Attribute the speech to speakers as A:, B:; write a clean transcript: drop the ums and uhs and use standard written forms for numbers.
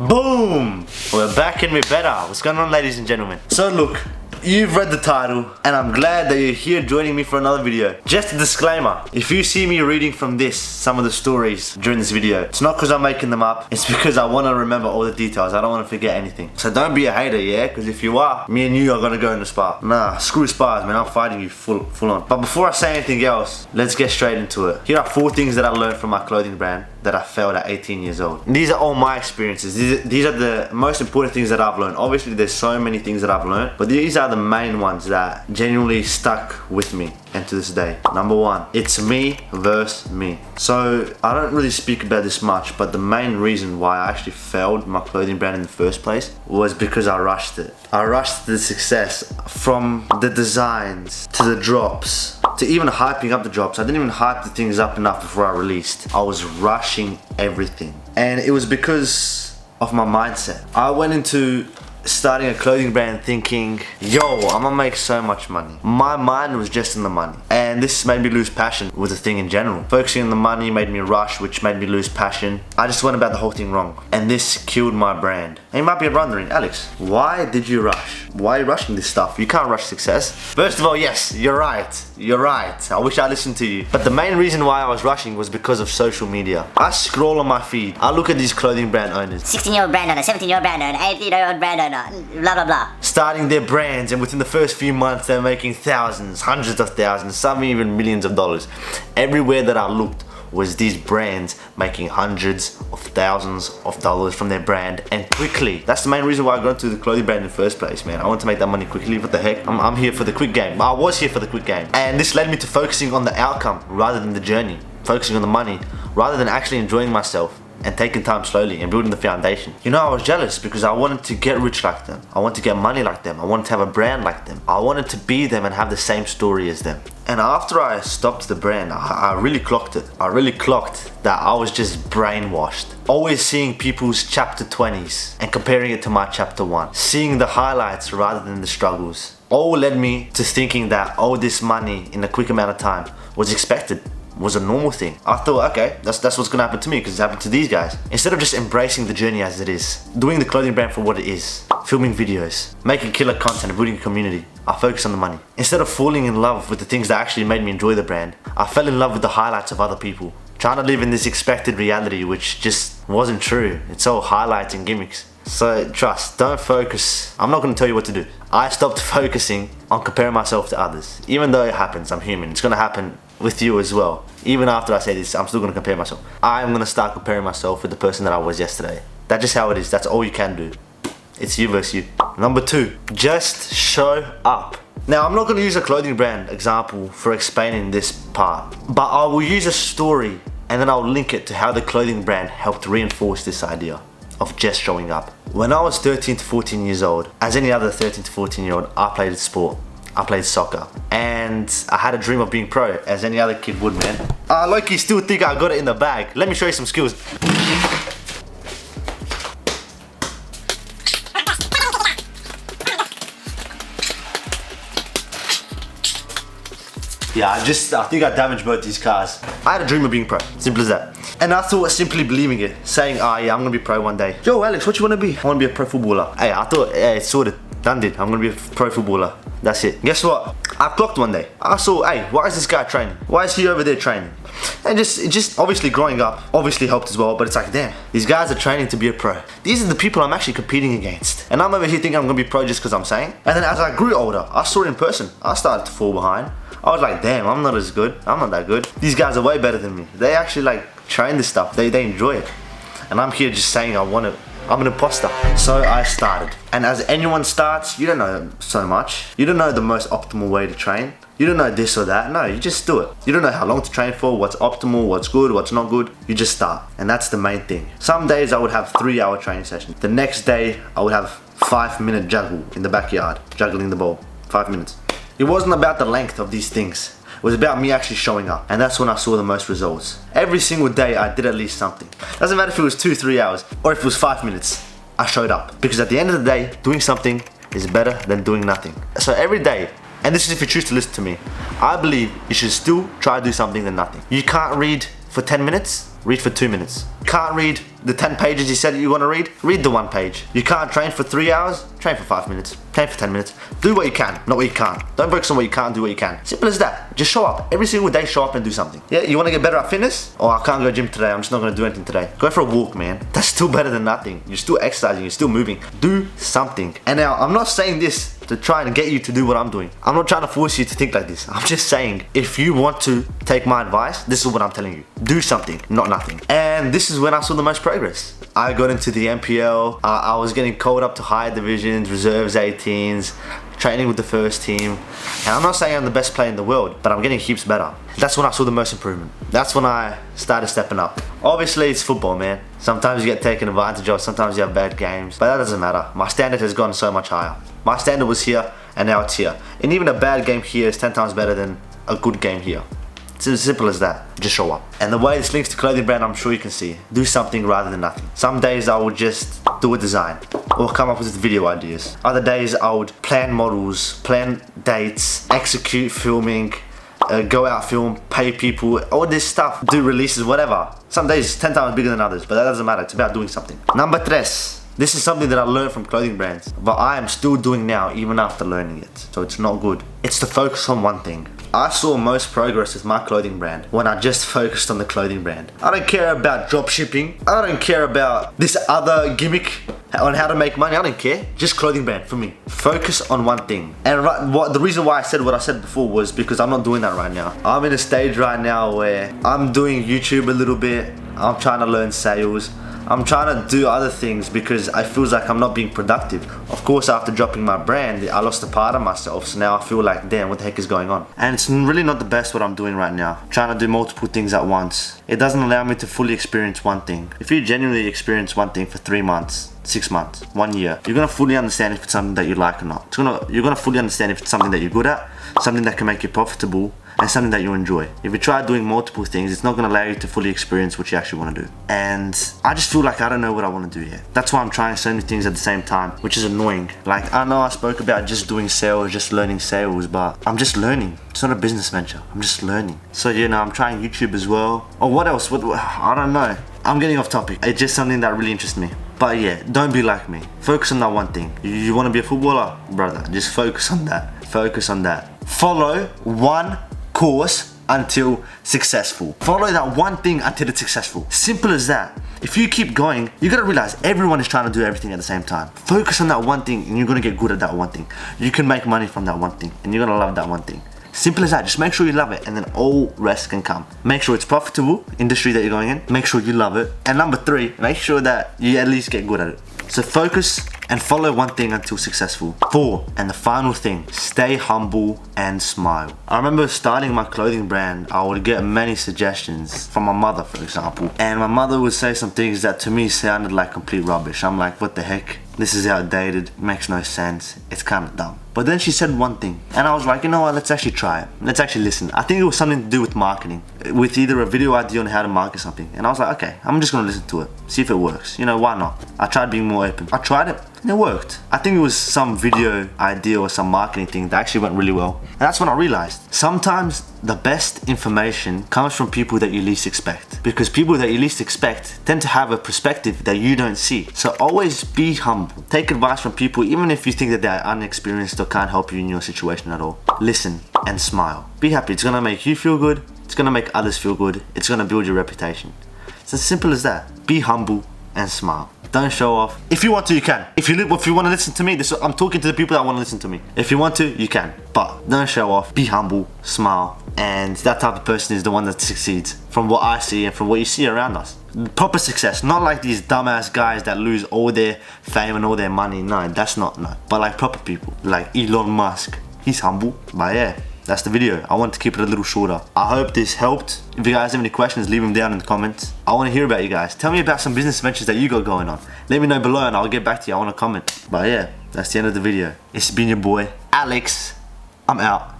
A: Boom! We're back and we're better. What's going on, ladies and gentlemen? So look, you've read the title and I'm glad that you're here joining me for another video. Just a disclaimer, if you see me reading from some of the stories during this video, it's not because I'm making them up, it's because I want to remember all the details. I don't want to forget anything. So don't be a hater, yeah? Because if you are, me and you are going to go in the spa. Nah, screw spas, man. I'm fighting you full on. But before I say anything else, let's get straight into it. Here are 4 things that I learned from my clothing brand that I failed at 18 years old. These are all my experiences. These are the most important things that I've learned. Obviously, there's so many things that I've learned, but these are the main ones that genuinely stuck with me and to this day. Number 1, it's me versus me. So I don't really speak about this much, but the main reason why I actually failed my clothing brand in the first place was because I rushed it. I rushed the success, from the designs to the drops to even hyping up the drops. I didn't even hype the things up enough before I released. I was rushing everything, and it was because of my mindset. I went into starting a clothing brand thinking, yo, I'm gonna make so much money. My mind was just in the money, and this made me lose passion with the thing in general. Focusing on the money made me rush, which made me lose passion. I just went about the whole thing wrong, and this killed my brand. And you might be wondering, Alex, why did you rush? Why are you rushing this stuff? You can't rush success. First of all, yes, you're right. You're right. I wish I listened to you. But the main reason why I was rushing was because of social media. I scroll on my feed. I look at these clothing brand owners.
B: 16-year-old brand owner, 17-year-old brand owner, 18-year-old brand owner, blah blah blah.
A: Starting their brands, and within the first few months they're making thousands, hundreds of thousands, some even millions of dollars. Everywhere that I looked was these brands making hundreds of thousands of dollars from their brand, and quickly. That's the main reason why I got into the clothing brand in the first place, man. I want to make that money quickly. What the heck? I'm here for the quick game. I was here for the quick game. And this led me to focusing on the outcome rather than the journey. Focusing on the money rather than actually enjoying myself and taking time slowly and building the foundation. You know, I was jealous because I wanted to get rich like them. I wanted to get money like them. I wanted to have a brand like them. I wanted to be them and have the same story as them. And after I stopped the brand, I really clocked it. I really clocked that I was just brainwashed. Always seeing people's chapter 20s and comparing it to my chapter 1. Seeing the highlights rather than the struggles. All led me to thinking that all this money in a quick amount of time was expected. Was a normal thing. I thought, okay, that's what's gonna happen to me because it's happened to these guys. Instead of just embracing the journey as it is, doing the clothing brand for what it is, filming videos, making killer content, and building a community, I focused on the money. Instead of falling in love with the things that actually made me enjoy the brand, I fell in love with the highlights of other people. Trying to live in this expected reality which just wasn't true. It's all highlights and gimmicks. So trust, don't focus. I'm not gonna tell you what to do. I stopped focusing on comparing myself to others. Even though it happens, I'm human. It's gonna happen with you as well. Even after I say this, I'm still gonna compare myself. I'm gonna start comparing myself with the person that I was yesterday. That's just how it is. That's all you can do. It's you versus you. Number 2, just show up. Now, I'm not gonna use a clothing brand example for explaining this part, but I will use a story and then I'll link it to how the clothing brand helped reinforce this idea of just showing up. When I was 13 to 14 years old, as any other 13 to 14 year old, I played sport. I played soccer, and I had a dream of being pro, as any other kid would, man. I like you still think I got it in the bag. Let me show you some skills. Yeah, I think I damaged both these cars. I had a dream of being pro, simple as that. And I thought simply believing it, saying, yeah, I'm gonna be pro one day. Yo, Alex, what you wanna be? I wanna be a pro footballer. Hey, I thought, it's sorted, done it. I'm gonna be a pro footballer. That's it. Guess what? I clocked one day. I saw, hey, why is this guy training? Why is he over there training? And just obviously growing up obviously helped as well, but it's like, damn, these guys are training to be a pro. These are the people I'm actually competing against. And I'm over here thinking I'm gonna be pro just because I'm saying. And then as I grew older, I saw it in person. I started to fall behind. I was like, damn, I'm not as good. I'm not that good. These guys are way better than me. They actually like train this stuff. They enjoy it. And I'm here just saying I want it. I'm an imposter. So I started. And as anyone starts, you don't know so much. You don't know the most optimal way to train. You don't know this or that. No, you just do it. You don't know how long to train for, what's optimal, what's good, what's not good. You just start. And that's the main thing. Some days I would have 3-hour training sessions. The next day I would have 5-minute juggle in the backyard, juggling the ball. 5 minutes. It wasn't about the length of these things. It was about me actually showing up. And that's when I saw the most results. Every single day I did at least something. Doesn't matter if it was 2-3 hours or if it was 5 minutes. I showed up. Because at the end of the day, doing something is better than doing nothing. So every day, and this is if you choose to listen to me, I believe you should still try to do something than nothing. You can't read for 10 minutes, Read for 2 minutes. Can't read the 10 pages you said you want to read? Read the 1 page. You can't train for 3 hours? Train for 5 minutes. Train for 10 minutes. Do what you can, not what you can't. Don't focus on what you can't, do what you can. Simple as that. Just show up. Every single day, show up and do something. Yeah, you want to get better at fitness? Oh, I can't go to gym today. I'm just not going to do anything today. Go for a walk, man. That's still better than nothing. You're still exercising. You're still moving. Do something. And now, I'm not saying this to try and get you to do what I'm doing. I'm not trying to force you to think like this. I'm just saying, if you want to take my advice, this is what I'm telling you. Do something, not nothing. And this is when I saw the most progress. I got into the NPL. I was getting called up to higher divisions, reserves 18s, training with the first team. And I'm not saying I'm the best player in the world, but I'm getting heaps better. That's when I saw the most improvement. That's when I started stepping up. Obviously, it's football, man. Sometimes you get taken advantage of, sometimes you have bad games, but that doesn't matter. My standard has gone so much higher. My standard was here, and now it's here. And even a bad game here is 10 times better than a good game here. It's as simple as that. Just show up. And the way this links to clothing brand, I'm sure you can see. Do something rather than nothing. Some days I will just do a design or come up with video ideas. Other days I would plan models, plan dates, execute filming, go out film, pay people, all this stuff, do releases, whatever. Some days 10 times bigger than others, but that doesn't matter. It's about doing something. Number 3. This is something that I learned from clothing brands, but I am still doing now even after learning it. So it's not good. It's to focus on one thing. I saw most progress with my clothing brand when I just focused on the clothing brand. I don't care about drop shipping. I don't care about this other gimmick on how to make money. I don't care. Just clothing brand for me. Focus on one thing. And the reason why I said what I said before was because I'm not doing that right now. I'm in a stage right now where I'm doing YouTube a little bit. I'm trying to learn sales. I'm trying to do other things because I feel like I'm not being productive. Of course, after dropping my brand, I lost a part of myself. So now I feel like, damn, what the heck is going on? And it's really not the best what I'm doing right now. Trying to do multiple things at once. It doesn't allow me to fully experience one thing. If you genuinely experience one thing for 3 months, 6 months, 1 year, you're gonna fully understand if it's something that you like or not. You're gonna fully understand if it's something that you're good at, something that can make you profitable, and something that you enjoy. If you try doing multiple things, it's not gonna allow you to fully experience what you actually wanna do. And I just feel like I don't know what I wanna do yet. That's why I'm trying so many things at the same time, which is annoying. Like, I know I spoke about just doing sales, just learning sales, but I'm just learning. It's not a business venture, I'm just learning. So, you know, I'm trying YouTube as well. Or what else? I don't know. I'm getting off topic. It's just something that really interests me. But yeah, don't be like me. Focus on that one thing. You wanna be a footballer? Brother, just focus on that. Focus on that. Follow one course until successful. Follow that one thing until it's successful. Simple as that. If you keep going, you're gonna realize everyone is trying to do everything at the same time. Focus on that one thing and you're gonna get good at that one thing. You can make money from that one thing and you're gonna love that one thing. Simple as that. Just make sure you love it and then all rest can come. Make sure it's profitable, industry that you're going in. Make sure you love it. And number 3, make sure that you at least get good at it. So focus and follow one thing until successful. 4, and the final thing, stay humble and smile. I remember starting my clothing brand, I would get many suggestions from my mother, for example. And my mother would say some things that to me sounded like complete rubbish. I'm like, what the heck? This is outdated, makes no sense, it's kind of dumb. But then she said one thing, and I was like, you know what, let's actually try it. Let's actually listen. I think it was something to do with marketing, with either a video idea on how to market something. And I was like, okay, I'm just gonna listen to it, see if it works. You know, why not? I tried being more open. I tried it, and it worked. I think it was some video idea or some marketing thing that actually went really well. And that's when I realized, sometimes the best information comes from people that you least expect. Because people that you least expect tend to have a perspective that you don't see. So always be humble. Take advice from people, even if you think that they're unexperienced or can't help you in your situation at all. Listen and smile. Be happy. It's gonna make you feel good. It's gonna make others feel good. It's gonna build your reputation. It's as simple as that. Be humble and smile. Don't show off. If you want to, you can. If you want to listen to me, I'm talking to the people that want to listen to me. If you want to, you can. But don't show off. Be humble, smile, and that type of person is the one that succeeds. From what I see and from what you see around us. Proper success, not like these dumbass guys that lose all their fame and all their money. No, that's not, no. But like proper people, like Elon Musk. He's humble, but yeah. That's the video. I want to keep it a little shorter. I hope this helped. If you guys have any questions, leave them down in the comments. I want to hear about you guys. Tell me about some business ventures that you got going on. Let me know below and I'll get back to you. I want to comment. But yeah, that's the end of the video. It's been your boy, Alex. I'm out.